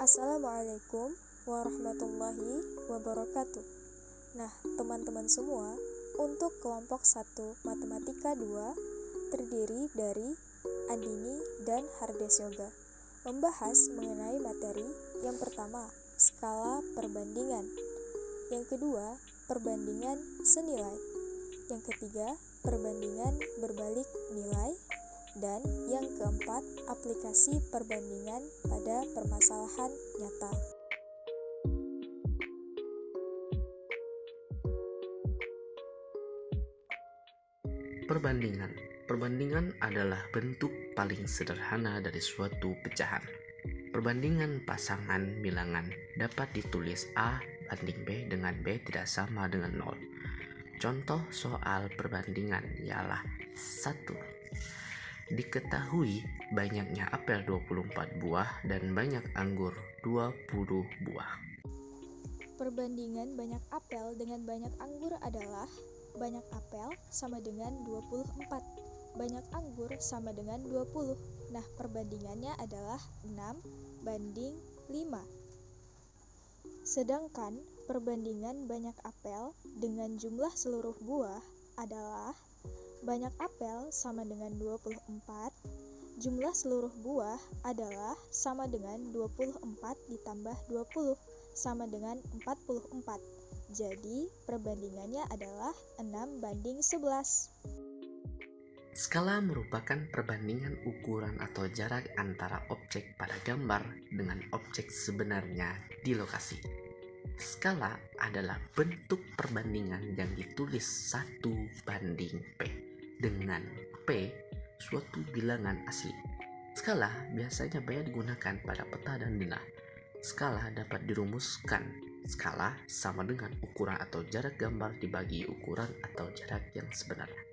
Assalamualaikum warahmatullahi wabarakatuh. Nah, teman-teman semua, untuk kelompok 1 Matematika 2 terdiri dari Andini dan Hardes Yoga, membahas mengenai materi yang pertama, skala perbandingan, yang kedua, perbandingan senilai, yang ketiga, perbandingan berbalik nilai, dan yang keempat, aplikasi perbandingan pada permasalahan nyata. Perbandingan. Perbandingan adalah bentuk paling sederhana dari suatu pecahan. Perbandingan pasangan bilangan dapat ditulis A banding B dengan B tidak sama dengan 0. Contoh soal perbandingan ialah 1. Diketahui banyaknya apel 24 buah dan banyak anggur 20 buah. Perbandingan banyak apel dengan banyak anggur adalah banyak apel sama dengan 24, banyak anggur sama dengan 20. Nah, perbandingannya adalah 6 banding 5. Sedangkan perbandingan banyak apel dengan jumlah seluruh buah adalah banyak apel sama dengan 24, jumlah seluruh buah adalah sama dengan 24 ditambah 20 sama dengan 44. Jadi, perbandingannya adalah 6 banding 11. Skala merupakan perbandingan ukuran atau jarak antara objek pada gambar dengan objek sebenarnya di lokasi. Skala adalah bentuk perbandingan yang ditulis 1 banding P, dengan P suatu bilangan asli. Skala biasanya banyak digunakan pada peta dan denah. Skala dapat dirumuskan. Skala sama dengan ukuran atau jarak gambar dibagi ukuran atau jarak yang sebenarnya.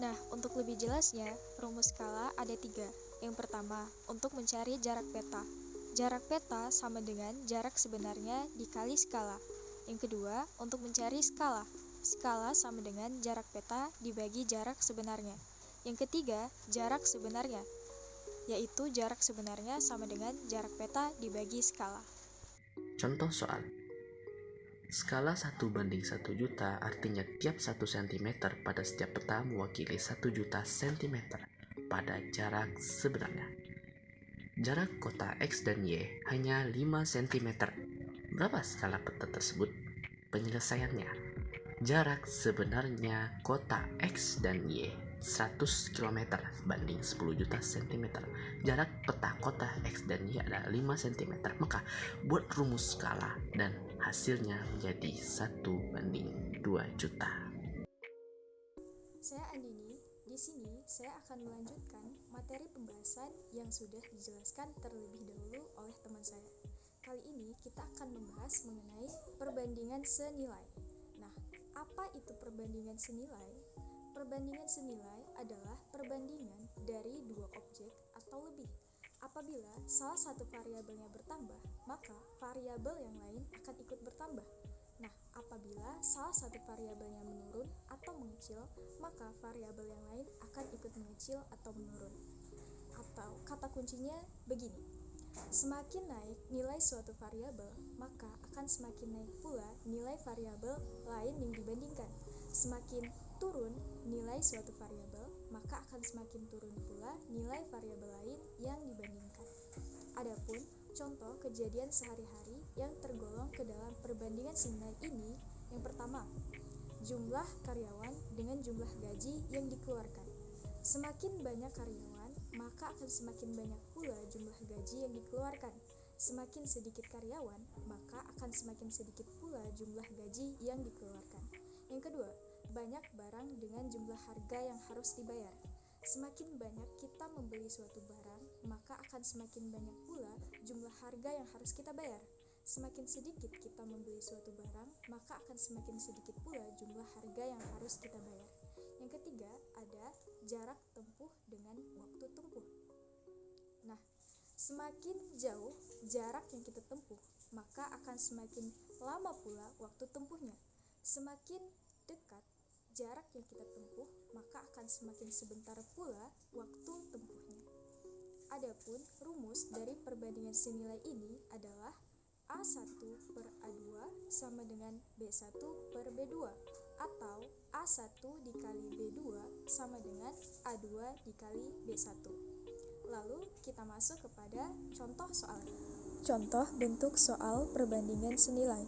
Nah, untuk lebih jelasnya, rumus skala ada 3. Yang pertama, untuk mencari jarak peta. Jarak peta sama dengan jarak sebenarnya dikali skala. Yang kedua, untuk mencari skala. Skala sama dengan jarak peta dibagi jarak sebenarnya. Yang ketiga, jarak sebenarnya, yaitu jarak sebenarnya sama dengan jarak peta dibagi skala. Contoh soal. Skala 1 banding 1 juta artinya tiap 1 cm pada setiap peta mewakili 1 juta cm pada jarak sebenarnya. Jarak kota X dan Y hanya 5 cm. Berapa skala peta tersebut? Penyelesaiannya. Jarak sebenarnya kota X dan Y 100 km banding 10 juta cm. Jarak peta kota X dan Y adalah 5 cm. Maka buat rumus skala dan hasilnya menjadi 1 banding 2 juta. Saya Andini. Di sini saya akan melanjutkan materi pembahasan yang sudah dijelaskan terlebih dahulu oleh teman saya. Kali ini kita akan membahas mengenai perbandingan senilai. Nah, apa itu perbandingan senilai? Perbandingan senilai adalah perbandingan dari dua objek atau lebih. Apabila salah satu variabelnya bertambah, maka variabel yang lain akan ikut bertambah. Nah, apabila salah satu variabelnya menurun atau mengecil, maka variabel yang lain akan ikut mengecil atau menurun. Atau kata kuncinya begini: semakin naik nilai suatu variabel, maka akan semakin naik pula nilai variabel lain yang dibandingkan. Semakin turun nilai suatu variabel, maka akan semakin turun pula nilai variabel lain yang dibandingkan. Adapun contoh kejadian sehari-hari yang tergolong ke dalam perbandingan senilai ini, yang pertama, jumlah karyawan dengan jumlah gaji yang dikeluarkan. Semakin banyak karyawan, maka akan semakin banyak pula jumlah gaji yang dikeluarkan. Semakin sedikit karyawan, maka akan semakin sedikit pula jumlah gaji yang dikeluarkan. Yang kedua, banyak barang dengan jumlah harga yang harus dibayar. Semakin banyak kita membeli suatu barang, maka akan semakin banyak pula jumlah harga yang harus kita bayar. Semakin sedikit kita membeli suatu barang, maka akan semakin sedikit pula jumlah harga yang harus kita bayar. Yang ketiga, ada jarak tempuh dengan waktu tempuh. Nah, semakin jauh jarak yang kita tempuh, maka akan semakin lama pula waktu tempuhnya. Semakin dekat jarak yang kita tempuh, maka akan semakin sebentar pula waktu tempuhnya. Adapun rumus dari perbandingan senilai ini adalah A1 per A2 sama dengan B1 per B2 atau A1 dikali B2 sama dengan A2 dikali B1. Lalu kita masuk kepada contoh soalnya. Contoh bentuk soal perbandingan senilai.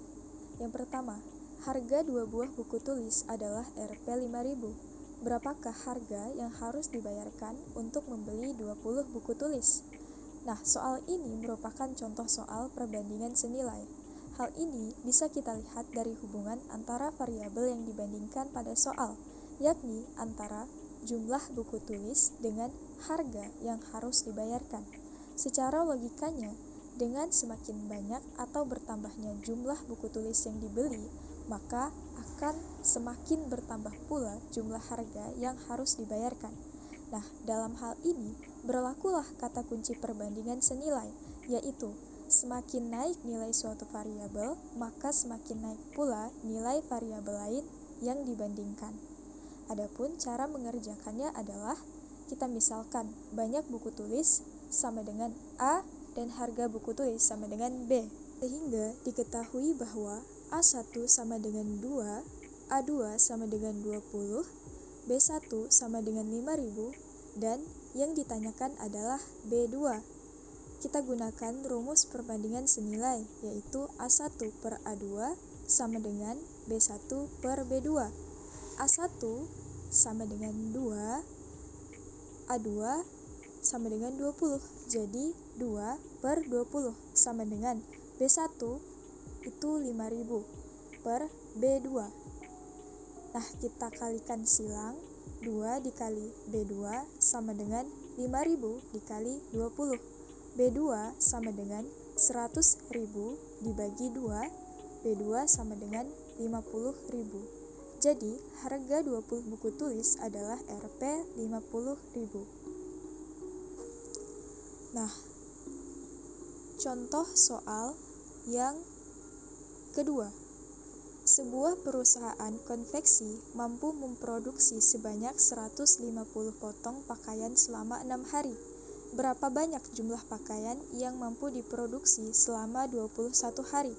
Yang pertama, harga 2 buah buku tulis adalah Rp 5.000. Berapakah harga yang harus dibayarkan untuk membeli 20 buku tulis? Nah, soal ini merupakan contoh soal perbandingan senilai. Hal ini bisa kita lihat dari hubungan antara variabel yang dibandingkan pada soal, yakni antara jumlah buku tulis dengan harga yang harus dibayarkan. Secara logikanya, dengan semakin banyak atau bertambahnya jumlah buku tulis yang dibeli, maka akan semakin bertambah pula jumlah harga yang harus dibayarkan. Nah, dalam hal ini berlakulah kata kunci perbandingan senilai, yaitu semakin naik nilai suatu variabel, maka semakin naik pula nilai variabel lain yang dibandingkan. Adapun cara mengerjakannya adalah kita misalkan banyak buku tulis sama dengan A dan harga buku tulis sama dengan B, sehingga diketahui bahwa A1 sama dengan 2, A2 sama dengan 20, B1 sama dengan 5.000, dan yang ditanyakan adalah B2. Kita gunakan rumus perbandingan senilai, yaitu A1 per A2 sama dengan B1 per B2. A1 sama dengan 2, A2 sama dengan 20, jadi 2 per 20 sama dengan B1 itu 5.000 per B2. Nah, kita kalikan silang, 2 dikali B2 sama dengan 5.000 dikali 20. B2 sama dengan 100.000 dibagi 2, B2 sama dengan 50.000. Jadi, harga 20 buku tulis adalah Rp 50.000. Nah, contoh soal yang kedua, sebuah perusahaan konveksi mampu memproduksi sebanyak 150 potong pakaian selama 6 hari. Berapa banyak jumlah pakaian yang mampu diproduksi selama 21 hari?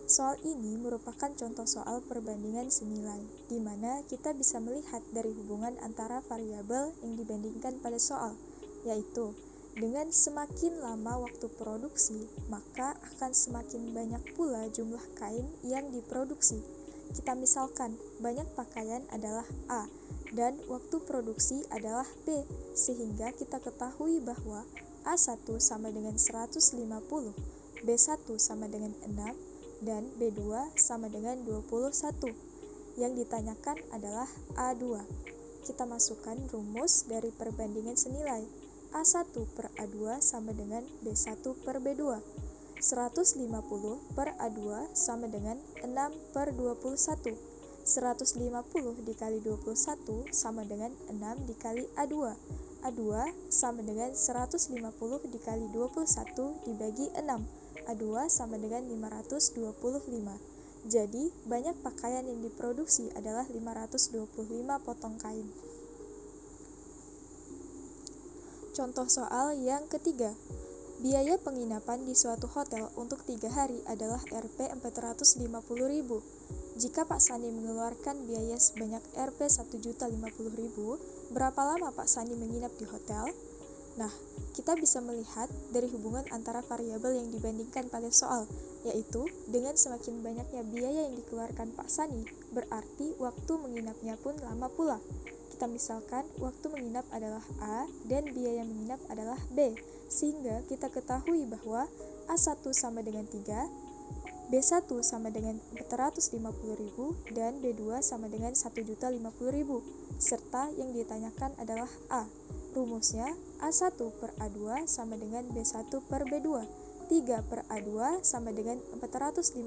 Soal ini merupakan contoh soal perbandingan senilai, di mana kita bisa melihat dari hubungan antara variabel yang dibandingkan pada soal, yaitu dengan semakin lama waktu produksi, maka akan semakin banyak pula jumlah kain yang diproduksi. Kita misalkan, banyak pakaian adalah A, dan waktu produksi adalah B, sehingga kita ketahui bahwa A1 sama dengan 150, B1 sama dengan 6, dan B2 sama dengan 21. Yang ditanyakan adalah A2. Kita masukkan rumus dari perbandingan senilai. A1 per A2 sama dengan B1 per B2. 150 per A2 sama dengan 6 per 21. 150 dikali 21 sama dengan 6 dikali A2. A2 sama dengan 150 dikali 21 dibagi 6. A2 sama dengan 525. Jadi, banyak pakaian yang diproduksi adalah 525 potong kain. Contoh soal yang ketiga, biaya penginapan di suatu hotel untuk 3 hari adalah Rp 450.000. Jika Pak Sani mengeluarkan biaya sebanyak Rp 1.050.000, berapa lama Pak Sani menginap di hotel? Nah, kita bisa melihat dari hubungan antara variabel yang dibandingkan pada soal, yaitu dengan semakin banyaknya biaya yang dikeluarkan Pak Sani, berarti waktu menginapnya pun lama pula. Kita misalkan waktu menginap adalah A dan biaya menginap adalah B, sehingga kita ketahui bahwa A1 sama dengan 3, B1 sama dengan 450.000, dan B2 sama dengan 1.050.000, serta yang ditanyakan adalah A. Rumusnya A1 per A2 sama dengan B1 per B2, 3 per A2 sama dengan 450.000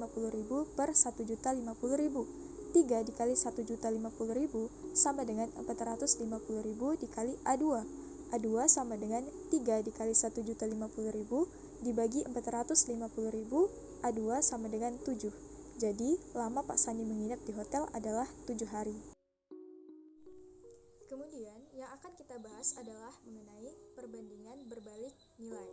per 1.050.000. 3 dikali 1.050.000 sama dengan 450.000 dikali A2. A2 sama dengan 3 dikali 1.050.000 dibagi 450.000, A2 sama dengan 7. Jadi, lama Pak Sani menginap di hotel adalah 7 hari. Kemudian yang akan kita bahas adalah mengenai perbandingan berbalik nilai.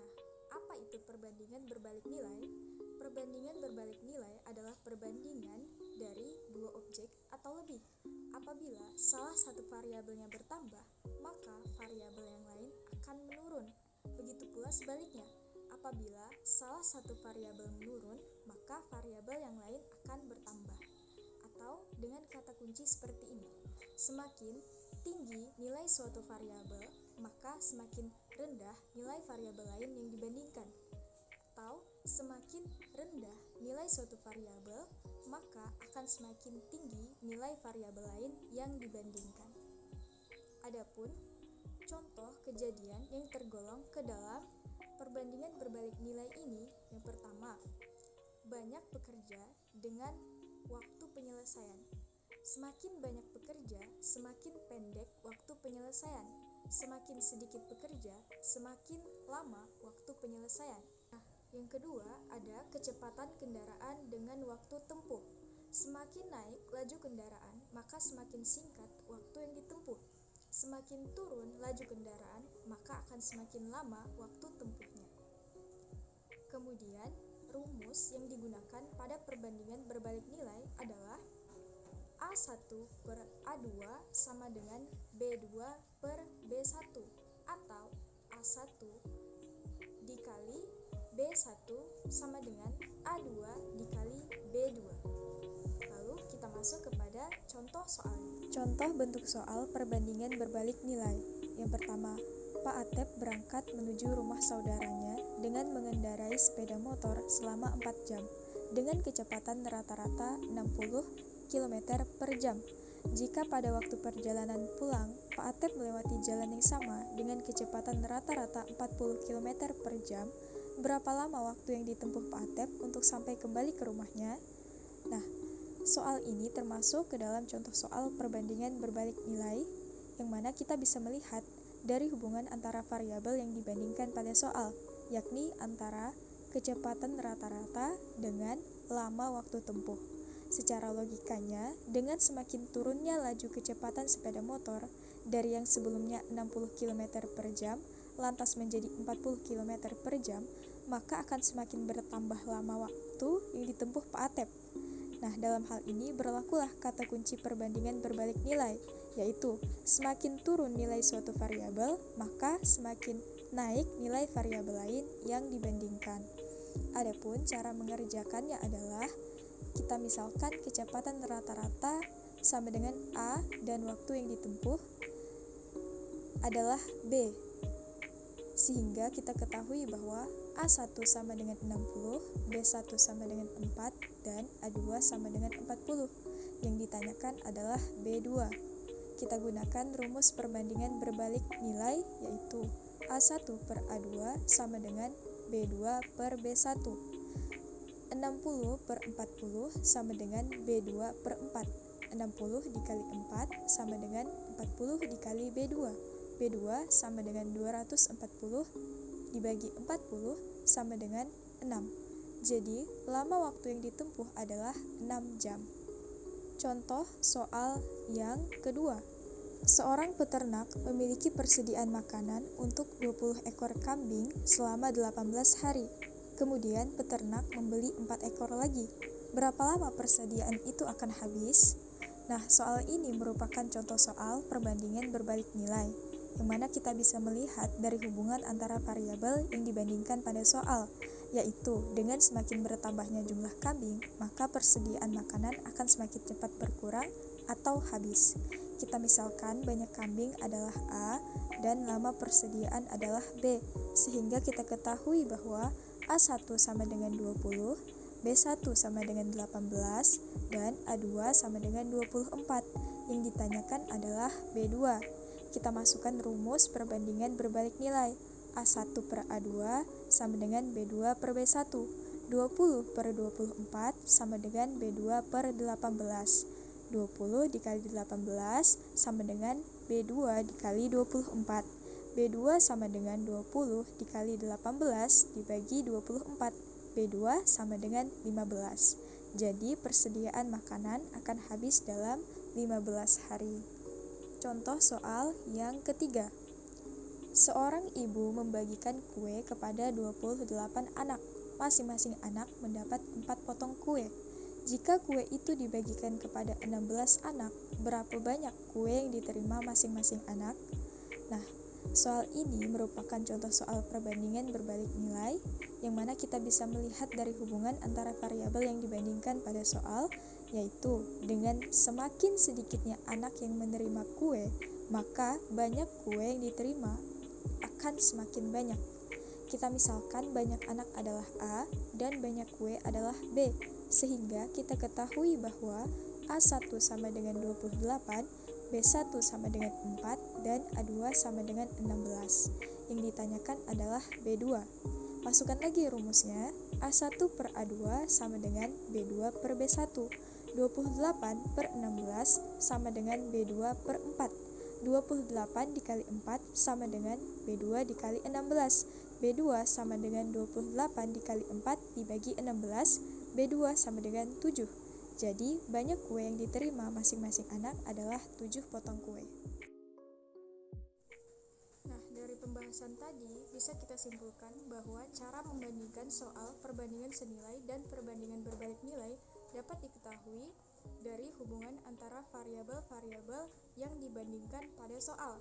Nah, apa itu perbandingan berbalik nilai? Perbandingan berbalik nilai adalah perbandingan dari dua objek atau lebih. Apabila salah satu variabelnya bertambah, maka variabel yang lain akan menurun. Begitu pula sebaliknya, apabila salah satu variabel menurun, maka variabel yang lain akan bertambah. Atau dengan kata kunci seperti ini, semakin tinggi nilai suatu variabel, maka semakin rendah nilai variabel lain yang dibandingkan. Atau semakin rendah nilai suatu variabel, maka akan semakin tinggi nilai variabel lain yang dibandingkan. Adapun contoh kejadian yang tergolong ke dalam perbandingan berbalik nilai ini, yang pertama, banyak pekerja dengan waktu penyelesaian. Semakin banyak pekerja, semakin pendek waktu penyelesaian. Semakin sedikit pekerja, semakin lama waktu penyelesaian. Nah, yang kedua ada kecepatan kendaraan dengan waktu tempuh. Semakin naik laju kendaraan, maka semakin singkat waktu yang ditempuh. Semakin turun laju kendaraan, maka akan semakin lama waktu tempuhnya. Kemudian, rumus yang digunakan pada perbandingan berbalik nilai adalah A1 per A2 sama dengan B2 per B1 atau A1 dikali B1 sama dengan A2 dikali B2. Lalu kita masuk kepada contoh soalnya. Contoh bentuk soal perbandingan berbalik nilai. Yang pertama, Pak Atep berangkat menuju rumah saudaranya dengan mengendarai sepeda motor selama 4 jam dengan kecepatan rata-rata 60 km per jam. Jika pada waktu perjalanan pulang, Pak Atep melewati jalan yang sama dengan kecepatan rata-rata 40 km per jam, berapa lama waktu yang ditempuh Pak Atep untuk sampai kembali ke rumahnya? Nah, soal ini termasuk ke dalam contoh soal perbandingan berbalik nilai, yang mana kita bisa melihat dari hubungan antara variabel yang dibandingkan pada soal, yakni antara kecepatan rata-rata dengan lama waktu tempuh. Secara logikanya, dengan semakin turunnya laju kecepatan sepeda motor dari yang sebelumnya 60 km per jam, lantas menjadi 40 km per jam, maka akan semakin bertambah lama waktu yang ditempuh Pak Atep. Nah, dalam hal ini berlakulah kata kunci perbandingan berbalik nilai, yaitu semakin turun nilai suatu variabel, maka semakin naik nilai variabel lain yang dibandingkan. Adapun cara mengerjakannya adalah kita misalkan kecepatan rata-rata sama dengan A dan waktu yang ditempuh adalah B. Sehingga kita ketahui bahwa A1 sama dengan 60, B1 sama dengan 4, dan A2 sama dengan 40. Yang ditanyakan adalah B2. Kita gunakan rumus perbandingan berbalik nilai, yaitu A1 per A2 sama dengan B2 per B1. 60 per 40 sama dengan B2 per 4. 60 dikali 4 sama dengan 40 dikali B2. B2 sama dengan 240 dibagi 40 sama dengan 6. Jadi, lama waktu yang ditempuh adalah 6 jam. Contoh soal yang kedua. Seorang peternak memiliki persediaan makanan untuk 20 ekor kambing selama 18 hari. Kemudian peternak membeli 4 ekor lagi. Berapa lama persediaan itu akan habis? Nah, soal ini merupakan contoh soal perbandingan berbalik nilai, yang mana kita bisa melihat dari hubungan antara variabel yang dibandingkan pada soal, yaitu dengan semakin bertambahnya jumlah kambing, maka persediaan makanan akan semakin cepat berkurang atau habis. Kita misalkan banyak kambing adalah A dan lama persediaan adalah B, sehingga kita ketahui bahwa A1 sama dengan 20, B1 sama dengan 18, dan A2 sama dengan 24. Yang ditanyakan adalah B2. Kita masukkan rumus perbandingan berbalik nilai. A1 per A2 sama dengan B2 per B1. 20 per 24 sama dengan B2 per 18. 20 dikali 18 sama dengan B2 dikali 24. B2 sama dengan 20 dikali 18 dibagi 24. B2 sama dengan 15. Jadi persediaan makanan akan habis dalam 15 hari. Contoh soal yang ketiga. Seorang ibu membagikan kue kepada 28 anak. Masing-masing anak mendapat 4 potong kue. Jika kue itu dibagikan kepada 16 anak, berapa banyak kue yang diterima masing-masing anak? Nah, soal ini merupakan contoh soal perbandingan berbalik nilai, yang mana kita bisa melihat dari hubungan antara variabel yang dibandingkan pada soal, yaitu dengan semakin sedikitnya anak yang menerima kue, maka banyak kue yang diterima akan semakin banyak. Kita misalkan banyak anak adalah A dan banyak kue adalah B, sehingga kita ketahui bahwa A1 sama dengan 28, B1 sama dengan 4, dan A2 sama dengan 16. Yang ditanyakan adalah B2. Masukkan lagi rumusnya, A1 per A2 sama dengan B2 per B1. 28 per 16 sama dengan B2 per 4. 28 dikali 4 sama dengan B2 dikali 16. B2 sama dengan 28 dikali 4 dibagi 16. B2 sama dengan 7. Jadi, banyak kue yang diterima masing-masing anak adalah 7 potong kue. Nah, dari pembahasan tadi bisa kita simpulkan bahwa cara membandingkan soal perbandingan senilai dan perbandingan berbalik nilai dapat diketahui dari hubungan antara variabel-variabel yang dibandingkan pada soal.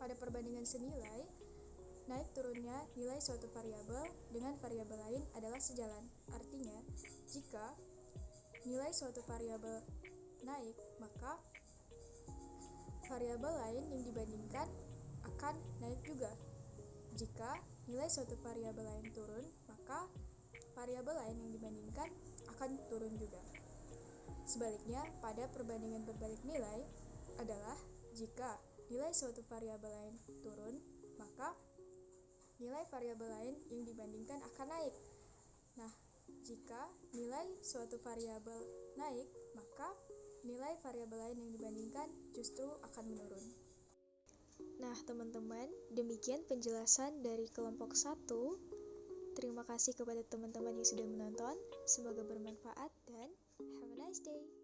Pada perbandingan senilai, naik turunnya nilai suatu variabel dengan variabel lain adalah sejalan. Artinya, jika nilai suatu variabel naik, maka variabel lain yang dibandingkan akan naik juga. Jika nilai suatu variabel lain turun, maka variabel lain yang dibandingkan akan turun juga. Sebaliknya, pada perbandingan berbalik nilai adalah jika nilai suatu variabel lain turun, maka nilai variabel lain yang dibandingkan akan naik. Nah, jika nilai suatu variabel naik, maka nilai variabel lain yang dibandingkan justru akan menurun. Nah, teman-teman, demikian penjelasan dari kelompok 1. Terima kasih kepada teman-teman yang sudah menonton. Semoga bermanfaat dan have a nice day.